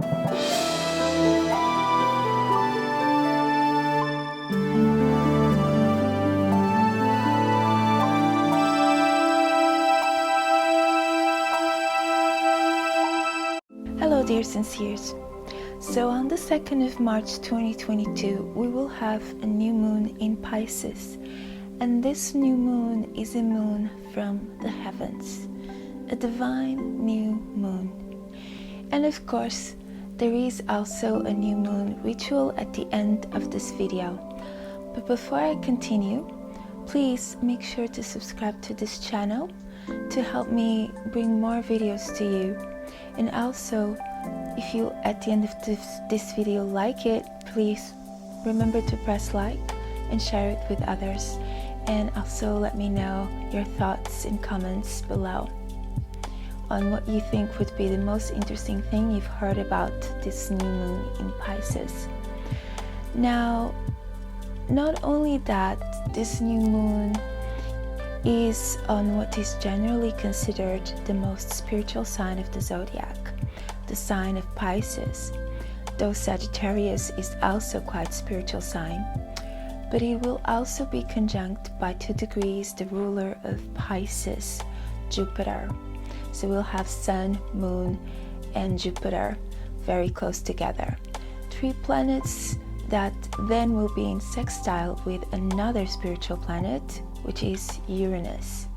Hello dear Sinceres. So on the 2nd of March 2022, we will have a new moon in Pisces. And this new moon is a moon from the heavens, a divine new moon. And of course, there is also a new moon ritual at the end of this video. But before I continue, please make sure to subscribe to this channel to help me bring more videos to you. And also, if you at the end of this video like it, please remember to press like and share it with others. And also let me know your thoughts in comments below on what you think would be the most interesting thing you've heard about this new moon in Pisces. Now, not only that, this new moon is on what is generally considered the most spiritual sign of the zodiac, the sign of Pisces, though Sagittarius is also quite spiritual sign. But it will also be conjunct by 2 degrees the ruler of Pisces, Jupiter. So we'll have Sun, Moon, and Jupiter very close together. 3 planets that then will be in sextile with another spiritual planet, which is Uranus,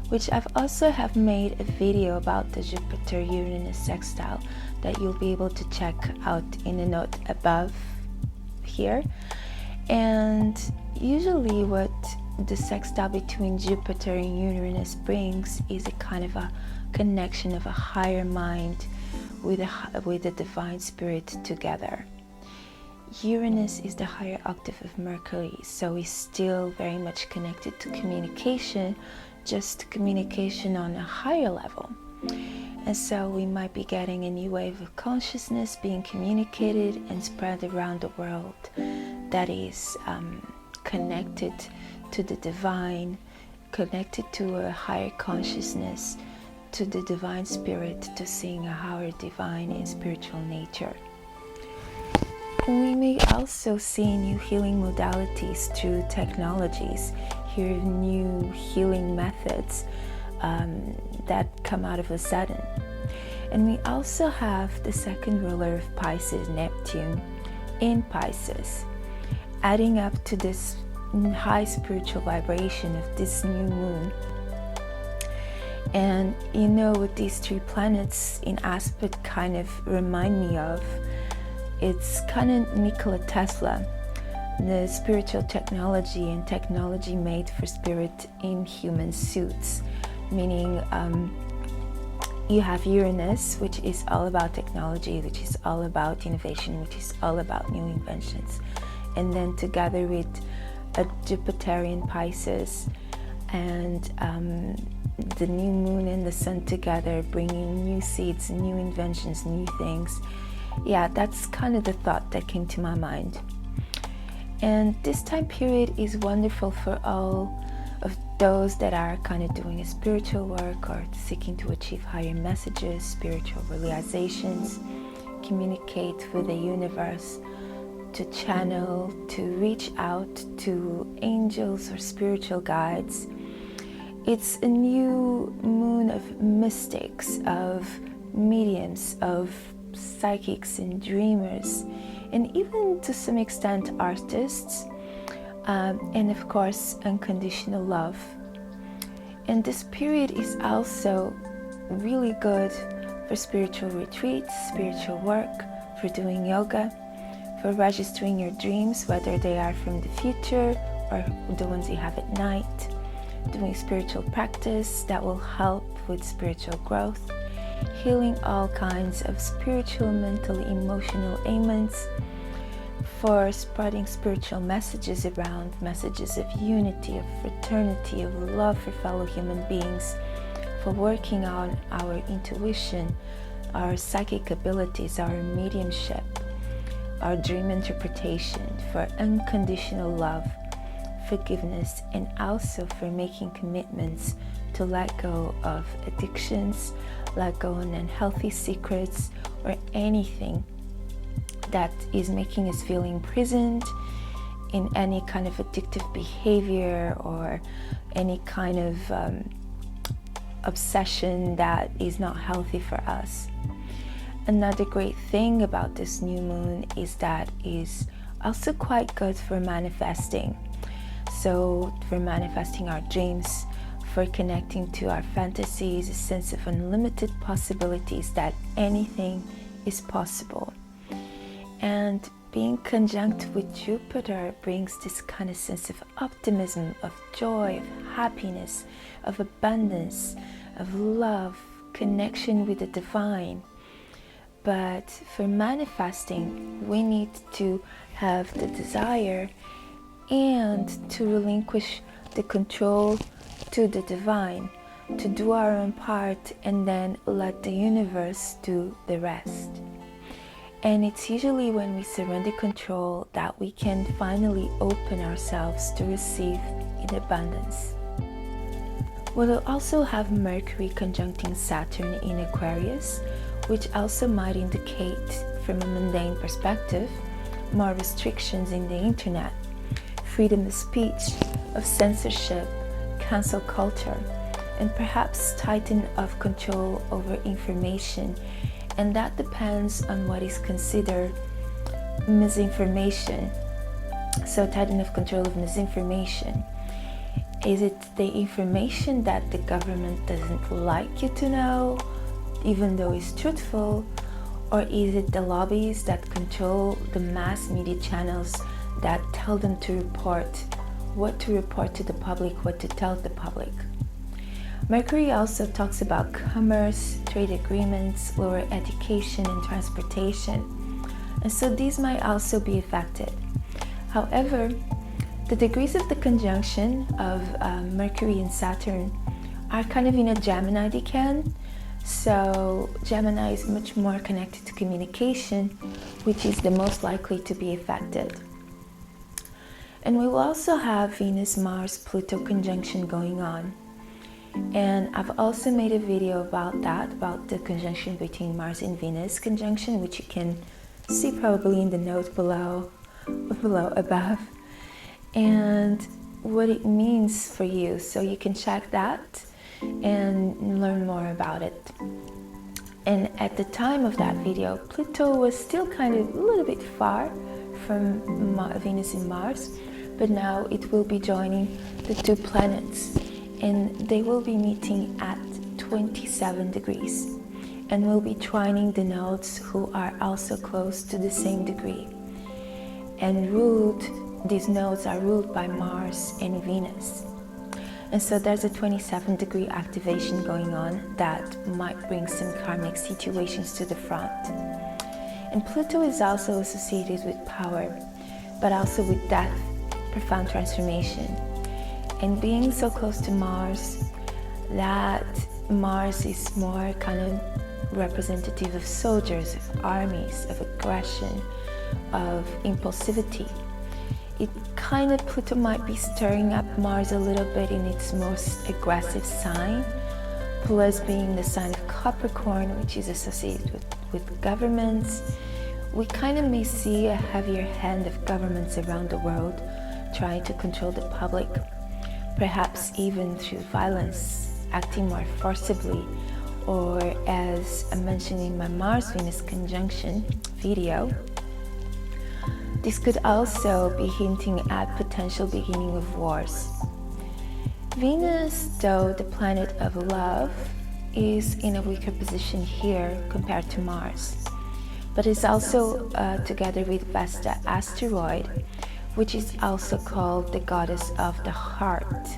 which I've also have made a video about the Jupiter-Uranus sextile that you'll be able to check out in the note above here. And usually what the sextile between Jupiter and Uranus brings is a kind of a connection of a higher mind with a divine spirit together. Uranus is the higher octave of Mercury, so it's still very much connected to communication, just communication on a higher level. And so we might be getting a new wave of consciousness being communicated and spread around the world that is connected to the divine, connected to a higher consciousness, to the divine spirit, to seeing a higher divine and spiritual nature. We may also see new healing modalities through technologies, hear new healing methods that come out of a sudden. And we also have the second ruler of Pisces, Neptune, in Pisces, adding up to this high spiritual vibration of this new moon. And you know what these 3 planets in aspect kind of remind me of? It's kind of Nikola Tesla, the spiritual technology and technology made for spirit in human suits, meaning you have Uranus, which is all about technology, which is all about innovation, which is all about new inventions, and then together with a Jupiterian Pisces and the new moon and the sun together, bringing new seeds, new inventions, new things. Yeah, that's kind of the thought that came to my mind. And this time period is wonderful for all of those that are kind of doing a spiritual work or seeking to achieve higher messages, spiritual realizations, communicate with the universe, to channel, to reach out to angels or spiritual guides. It's a new moon of mystics, of mediums, of psychics and dreamers, and even to some extent artists, and of course unconditional love. And this period is also really good for spiritual retreats, spiritual work, for doing yoga, for registering your dreams, whether they are from the future or the ones you have at night, doing spiritual practice that will help with spiritual growth, healing all kinds of spiritual, mental, emotional ailments, for spreading spiritual messages around, messages of unity, of fraternity, of love for fellow human beings, for working on our intuition, our psychic abilities, our mediumship, our dream interpretation, for unconditional love, forgiveness, and also for making commitments to let go of addictions, let go of unhealthy secrets, or anything that is making us feel imprisoned in any kind of addictive behavior or any kind of obsession that is not healthy for us. Another great thing about this new moon is that is also quite good for manifesting. So for manifesting our dreams, for connecting to our fantasies, a sense of unlimited possibilities, that anything is possible. And being conjunct with Jupiter brings this kind of sense of optimism, of joy, of happiness, of abundance, of love, connection with the divine. But for manifesting, we need to have the desire and to relinquish the control to the divine, to do our own part and then let the universe do the rest. And it's usually when we surrender control that we can finally open ourselves to receive in abundance. We'll also have Mercury conjuncting Saturn in Aquarius, which also might indicate, from a mundane perspective, more restrictions in the internet, freedom of speech, of censorship, cancel culture, and perhaps tighten of control over information. And that depends on what is considered misinformation. So tighten of control of misinformation. Is it the information that the government doesn't like you to know, even though it's truthful? Or is it the lobbies that control the mass media channels that tell them to report, what to report to the public, what to tell the public? Mercury also talks about commerce, trade agreements, lower education and transportation. And so these might also be affected. However, the degrees of the conjunction of Mercury and Saturn are kind of in a Gemini decan. So Gemini is much more connected to communication, which is the most likely to be affected. And we will also have Venus, Mars, Pluto conjunction going on. And I've also made a video about that, about the conjunction between Mars and Venus conjunction, which you can see probably in the note below above, and what it means for you. So you can check that and learn more about it. And at the time of that video, Pluto was still kind of a little bit far from Venus and Mars, but now it will be joining the two planets, and they will be meeting at 27 degrees and will be trining the nodes who are also close to the same degree. And these nodes are ruled by Mars and Venus. And so there's a 27-degree activation going on that might bring some karmic situations to the front. And Pluto is also associated with power, but also with death, profound transformation. And being so close to Mars, that Mars is more kind of representative of soldiers, of armies, of aggression, of impulsivity. It kind of, Pluto might be stirring up Mars a little bit in its most aggressive sign, plus being the sign of Capricorn, which is associated with governments. We kind of may see a heavier hand of governments around the world trying to control the public, perhaps even through violence, acting more forcibly, or as I mentioned in my Mars-Venus conjunction video, this could also be hinting at potential beginning of wars. Venus, though the planet of love, is in a weaker position here compared to Mars, but is also together with Vesta Asteroide, which is also called the goddess of the heart.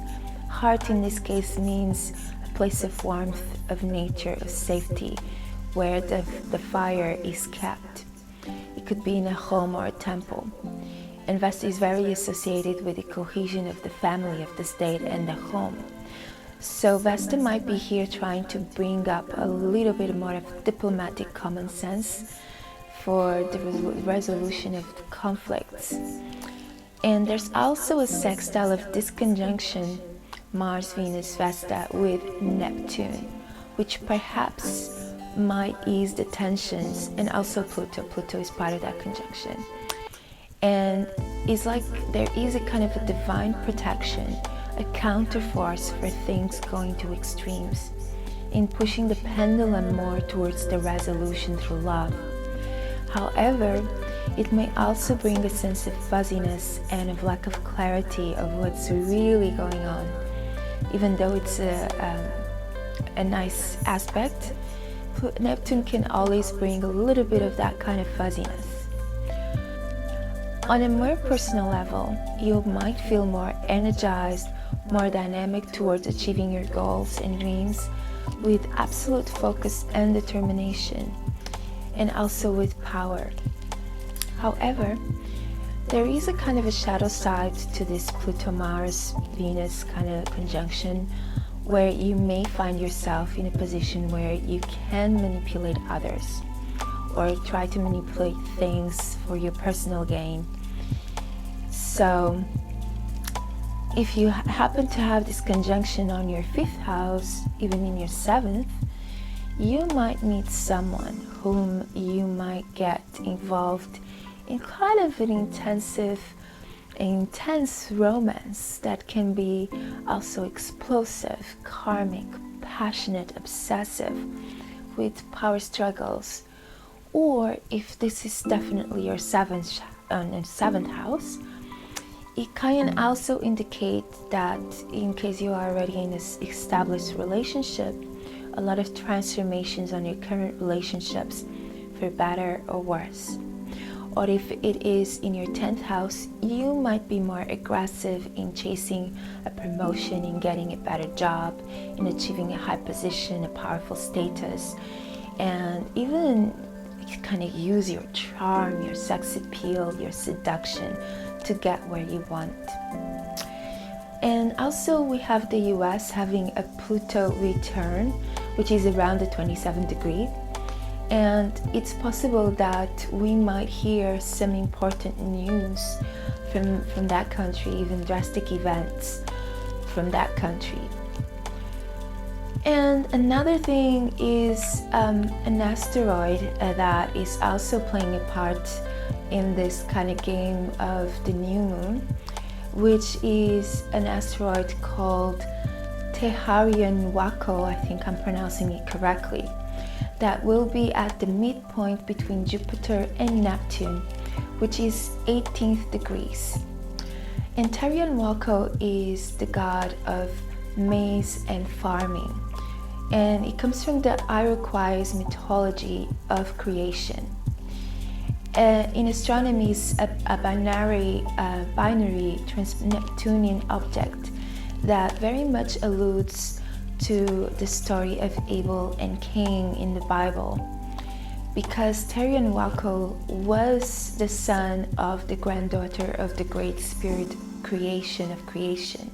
Heart in this case means a place of warmth, of nature, of safety, where the fire is kept. It could be in a home or a temple. And Vesta is very associated with the cohesion of the family, of the state, and the home. So Vesta might be here trying to bring up a little bit more of diplomatic common sense for the resolution of conflicts. And there's also a sextile of this conjunction, Mars, Venus, Vesta, with Neptune, which perhaps might ease the tensions, and also Pluto is part of that conjunction. And it's like there is a kind of a divine protection, a counterforce for things going to extremes, in pushing the pendulum more towards the resolution through love. However, it may also bring a sense of fuzziness and of lack of clarity of what's really going on. Even though it's a nice aspect, Neptune can always bring a little bit of that kind of fuzziness. On a more personal level, you might feel more energized, more dynamic towards achieving your goals and dreams with absolute focus and determination, and also with power. However, there is a kind of a shadow side to this Pluto-Mars-Venus kind of conjunction, where you may find yourself in a position where you can manipulate others or try to manipulate things for your personal gain. So if you happen to have this conjunction on your 5th house, even in your 7th, you might meet someone whom you might get involved in kind of an intense romance that can be also explosive, karmic, passionate, obsessive, with power struggles. Or if this is definitely your 7th house, it can also indicate that in case you are already in this established relationship, a lot of transformations on your current relationships for better or worse. Or if it is in your 10th house, you might be more aggressive in chasing a promotion, in getting a better job, in achieving a high position, a powerful status, and even kind of use your charm, your sex appeal, your seduction to get where you want. And also we have the US having a Pluto return, which is around the 27th degree. And it's possible that we might hear some important news from that country, even drastic events from that country. And another thing is an asteroid that is also playing a part in this kind of game of the new moon, which is an asteroid called Teharonhiawako, I think I'm pronouncing it correctly, that will be at the midpoint between Jupiter and Neptune, which is 18th degrees. And Teharonhiawako is the god of maize and farming, and it comes from the Iroquois mythology of creation. In astronomy, it's a binary trans-Neptunian object that very much alludes to the story of Abel and Cain in the Bible, because Teharonhiawako was the son of the granddaughter of the great spirit of creation.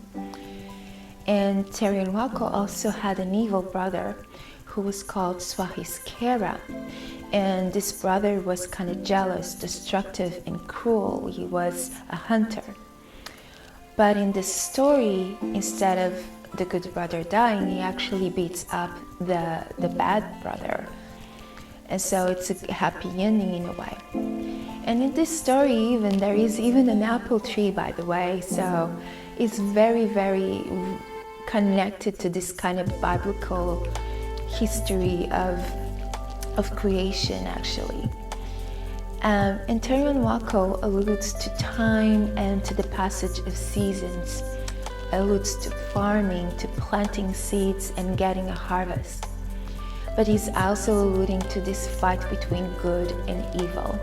And Teharonhiawako also had an evil brother who was called Swahiskera, and this brother was kind of jealous, destructive, and cruel. He was a hunter. But in this story, instead of the good brother dying, he actually beats up the bad brother. And so it's a happy ending in a way. And in this story even, there is even an apple tree, by the way, so it's very, very connected to this kind of biblical history of creation, actually. And Teharonhiawako alludes to time and to the passage of seasons, alludes to farming, to planting seeds and getting a harvest. But he's also alluding to this fight between good and evil.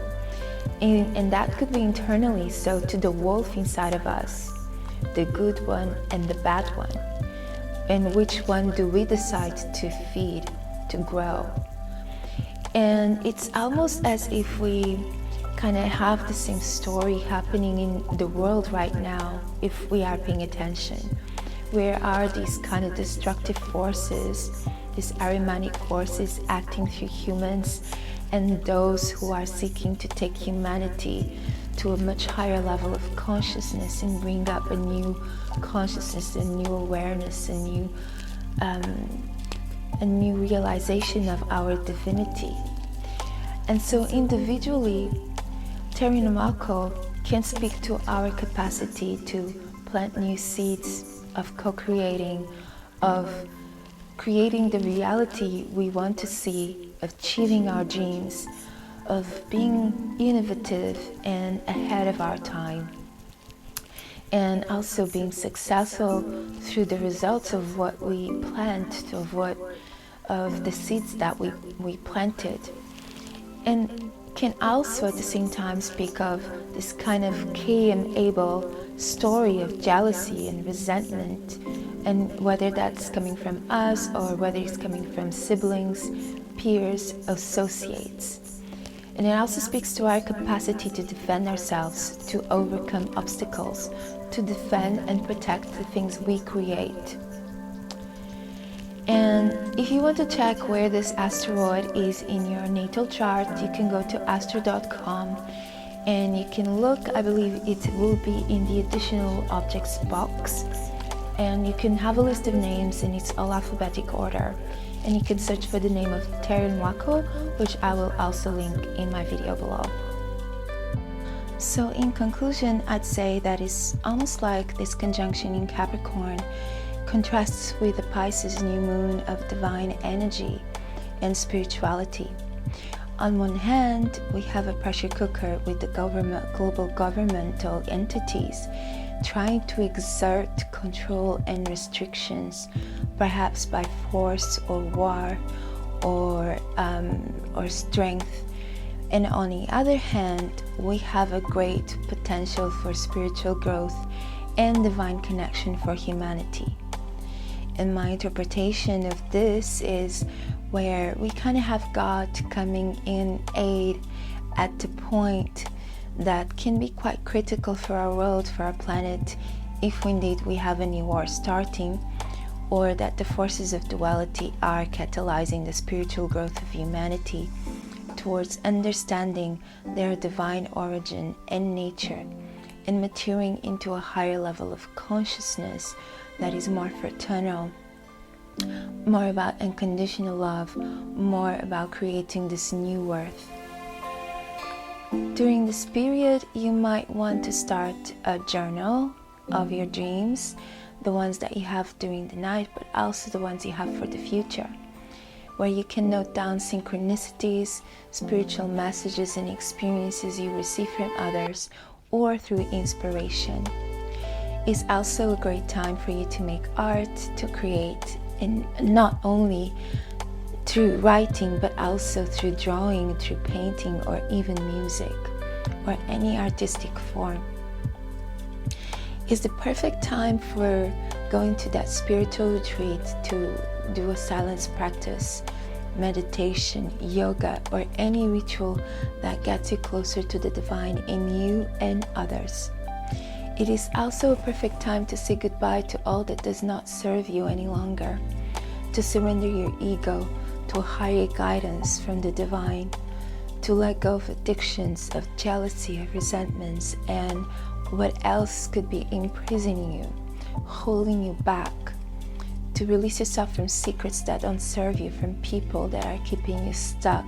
And that could be internally, so to the wolf inside of us, the good one and the bad one. And which one do we decide to feed, to grow? And it's almost as if we kind of have the same story happening in the world right now, if we are paying attention. Where are these kind of destructive forces, these Ahrimanic forces acting through humans, and those who are seeking to take humanity to a much higher level of consciousness and bring up a new consciousness, a new awareness, a new a new realization of our divinity. And so individually, Teharonhiawako can speak to our capacity to plant new seeds of co-creating, of creating the reality we want to see, of achieving our dreams, of being innovative and ahead of our time, and also being successful through the results of what we plant, of the seeds that we planted. And can also at the same time speak of this kind of Cain and Abel story of jealousy and resentment, and whether that's coming from us or whether it's coming from siblings, peers, associates. And it also speaks to our capacity to defend ourselves, to overcome obstacles, to defend and protect the things we create. And if you want to check where this asteroid is in your natal chart, you can go to astro.com and you can look. I believe it will be in the additional objects box, and you can have a list of names in its all alphabetic order, and you can search for the name of Teharonhiawako, which I will also link in my video below. So in conclusion, I'd say that it's almost like this conjunction in Capricorn contrasts with the Pisces new moon of divine energy and spirituality. On one hand, we have a pressure cooker with the global governmental entities trying to exert control and restrictions, perhaps by force or war or strength. And on the other hand, we have a great potential for spiritual growth and divine connection for humanity. And my interpretation of this is where we kind of have God coming in aid at the point that can be quite critical for our world, for our planet, if indeed we have a new war starting, or that the forces of duality are catalyzing the spiritual growth of humanity towards understanding their divine origin and nature, and maturing into a higher level of consciousness that is more fraternal, more about unconditional love, more about creating this new earth. During this period, you might want to start a journal of your dreams, the ones that you have during the night, but also the ones you have for the future, where you can note down synchronicities, spiritual messages and experiences you receive from others or through inspiration. It's also a great time for you to make art, to create, and not only through writing, but also through drawing, through painting, or even music, or any artistic form. It's the perfect time for going to that spiritual retreat to do a silence practice, meditation, yoga, or any ritual that gets you closer to the divine in you and others. It is also a perfect time to say goodbye to all that does not serve you any longer, to surrender your ego to a higher guidance from the divine, to let go of addictions, of jealousy, of resentments, and what else could be imprisoning you, holding you back, to release yourself from secrets that don't serve you, from people that are keeping you stuck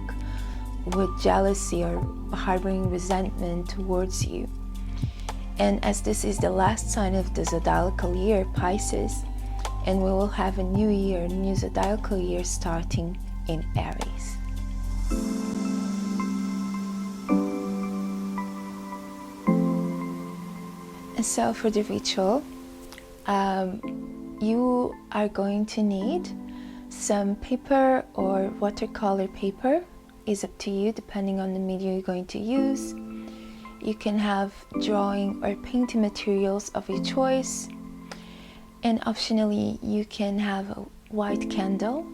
with jealousy or harboring resentment towards you. And as this is the last sign of the zodiacal year, Pisces, and we will have a new year, new zodiacal year starting in Aries. And so for the ritual, you are going to need some paper or watercolor paper. Is up to you depending on the medium you're going to use. You can have drawing or painting materials of your choice, and optionally you can have a white candle,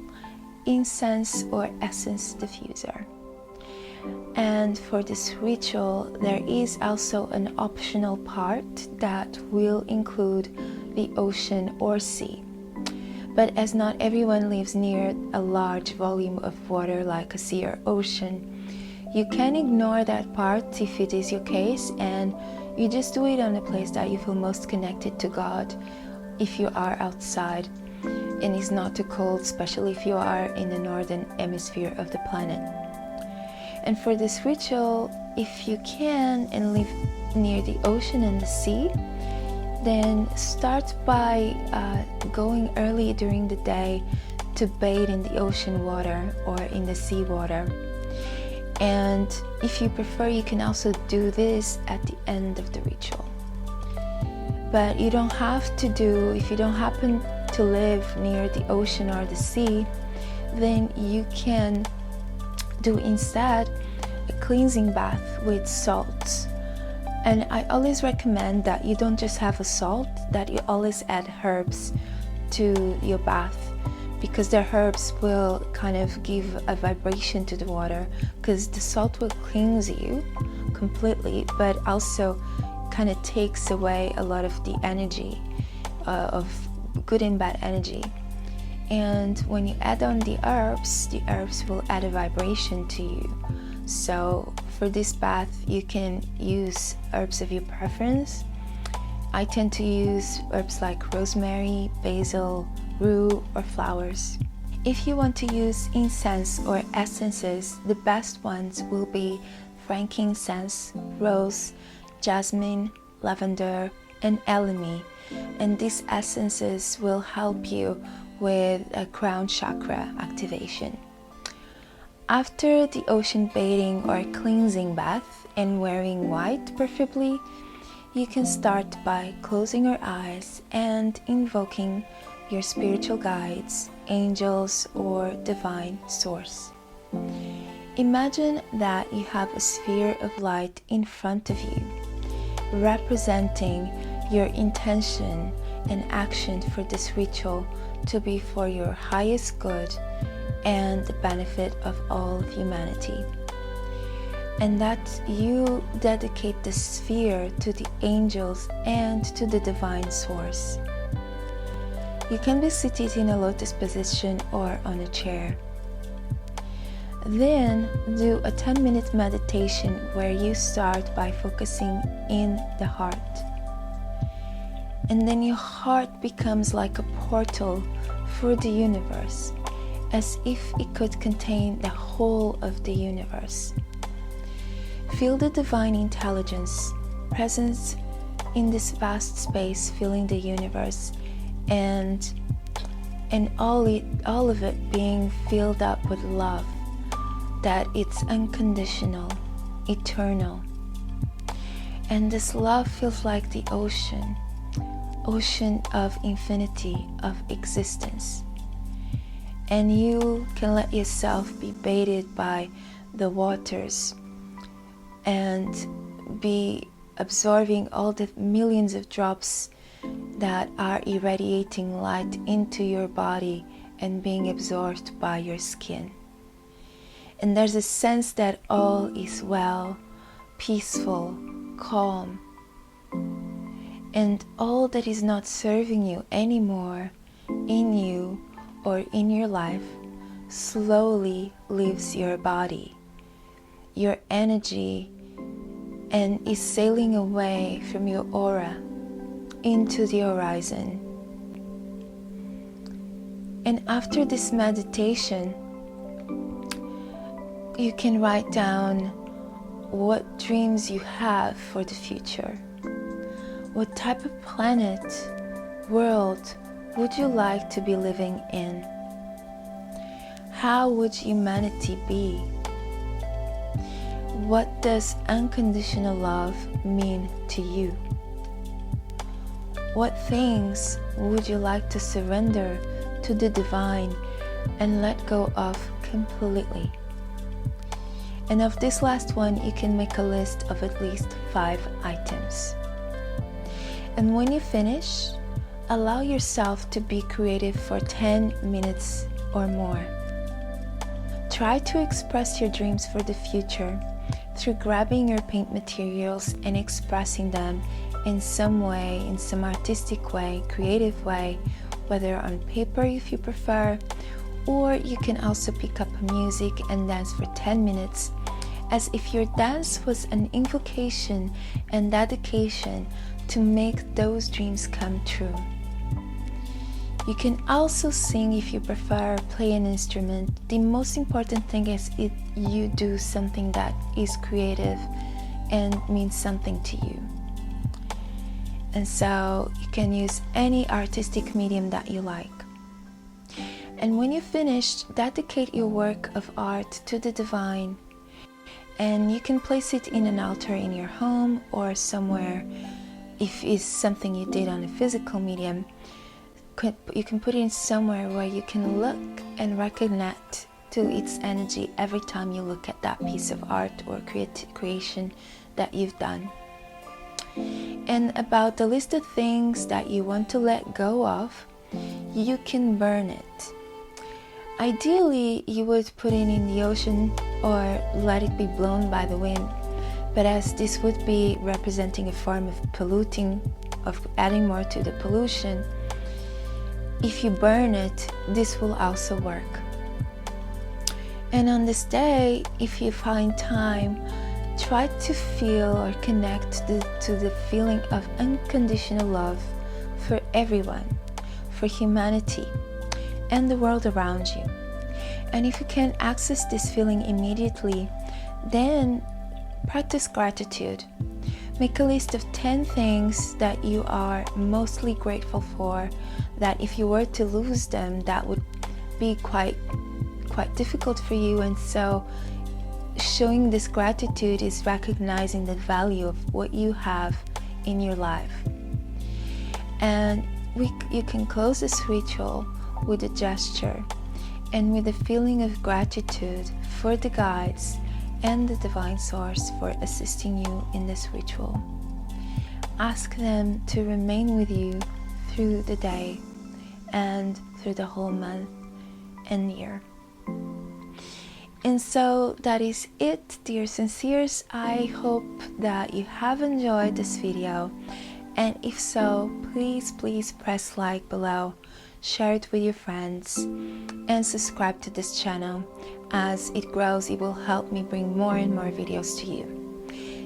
incense, or essence diffuser. And for this ritual, there is also an optional part that will include the ocean or sea. But as not everyone lives near a large volume of water like a sea or ocean, you can ignore that part if it is your case, and you just do it on a place that you feel most connected to God if you are outside. and is not too cold, especially if you are in the northern hemisphere of the planet. And for this ritual, if you can and live near the ocean and the sea, then start by going early during the day to bathe in the ocean water or in the sea water. And if you prefer, you can also do this at the end of the ritual. But you don't have to do, if you don't happen to live near the ocean or the sea, then you can do instead a cleansing bath with salt. And I always recommend that you don't just have a salt, that you always add herbs to your bath, because the herbs will kind of give a vibration to the water, because the salt will cleanse you completely, but also kind of takes away a lot of the energy of good and bad energy. And when you add on the herbs will add a vibration to you. So for this bath, you can use herbs of your preference. I tend to use herbs like rosemary, basil, rue, or flowers. If you want to use incense or essences, the best ones will be frankincense, rose, jasmine, lavender, and elemi. And these essences will help you with a crown chakra activation. After the ocean bathing or cleansing bath and wearing white preferably, you can start by closing your eyes and invoking your spiritual guides, angels, or divine source. Imagine that you have a sphere of light in front of you, representing your intention and action for this ritual to be for your highest good and the benefit of all of humanity. And that you dedicate the sphere to the angels and to the divine source. You can be seated in a lotus position or on a chair. Then do a 10-minute meditation where you start by focusing in the heart. And then your heart becomes like a portal for the universe, as if it could contain the whole of the universe. Feel the divine intelligence, presence in this vast space, filling the universe, and all of it being filled up with love, that it's unconditional, eternal. And this love feels like the ocean of infinity, of existence. And you can let yourself be bathed by the waters and be absorbing all the millions of drops that are irradiating light into your body and being absorbed by your skin. And there's a sense that all is well, peaceful, calm, and all that is not serving you anymore in you or in your life slowly leaves your body, your energy, and is sailing away from your aura into the horizon. And after this meditation, you can write down what dreams you have for the future. What type of planet, world would you like to be living in? How would humanity be? What does unconditional love mean to you? What things would you like to surrender to the divine and let go of completely? And of this last one, you can make a list of at least 5 items. And when you finish, allow yourself to be creative for 10 minutes or more. Try to express your dreams for the future through grabbing your paint materials and expressing them in some way, in some artistic way, creative way, whether on paper if you prefer, or you can also pick up music and dance for 10 minutes, as if your dance was an invocation and dedication to make those dreams come true. You can also sing if you prefer, play an instrument. The most important thing is you do something that is creative and means something to you. And so you can use any artistic medium that you like. And when you're finished, dedicate your work of art to the divine. And you can place it in an altar in your home or somewhere. If it's something you did on a physical medium, you can put it in somewhere where you can look and reconnect to its energy every time you look at that piece of art or creation that you've done. And about the list of things that you want to let go of, you can burn it. Ideally, you would put it in the ocean or let it be blown by the wind. But as this would be representing a form of polluting, of adding more to the pollution, if you burn it, this will also work. And on this day, if you find time, try to feel or connect to the feeling of unconditional love for everyone, for humanity, and the world around you. And if you can't access this feeling immediately, then practice gratitude. Make a list of 10 things that you are mostly grateful for, that if you were to lose them, that would be quite difficult for you. And so showing this gratitude is recognizing the value of what you have in your life. And you can close this ritual with a gesture and with a feeling of gratitude for the guides and the divine source for assisting you in this ritual. Ask them to remain with you through the day and through the whole month and year. And so that is it, dear Sinceres. I hope that you have enjoyed this video, and if so, please press like below, share it with your friends, and subscribe to this channel. As it grows, it will help me bring more and more videos to you.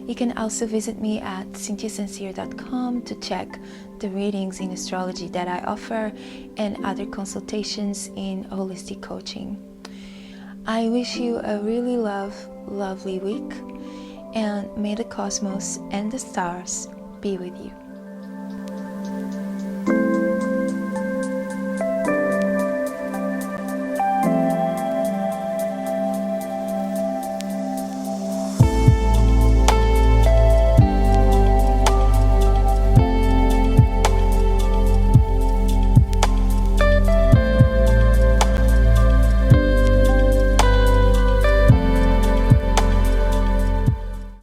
You can also visit me at cynthiasincere.com to check the readings in astrology that I offer and other consultations in holistic coaching. I wish you a really lovely week, and may the cosmos and the stars be with you.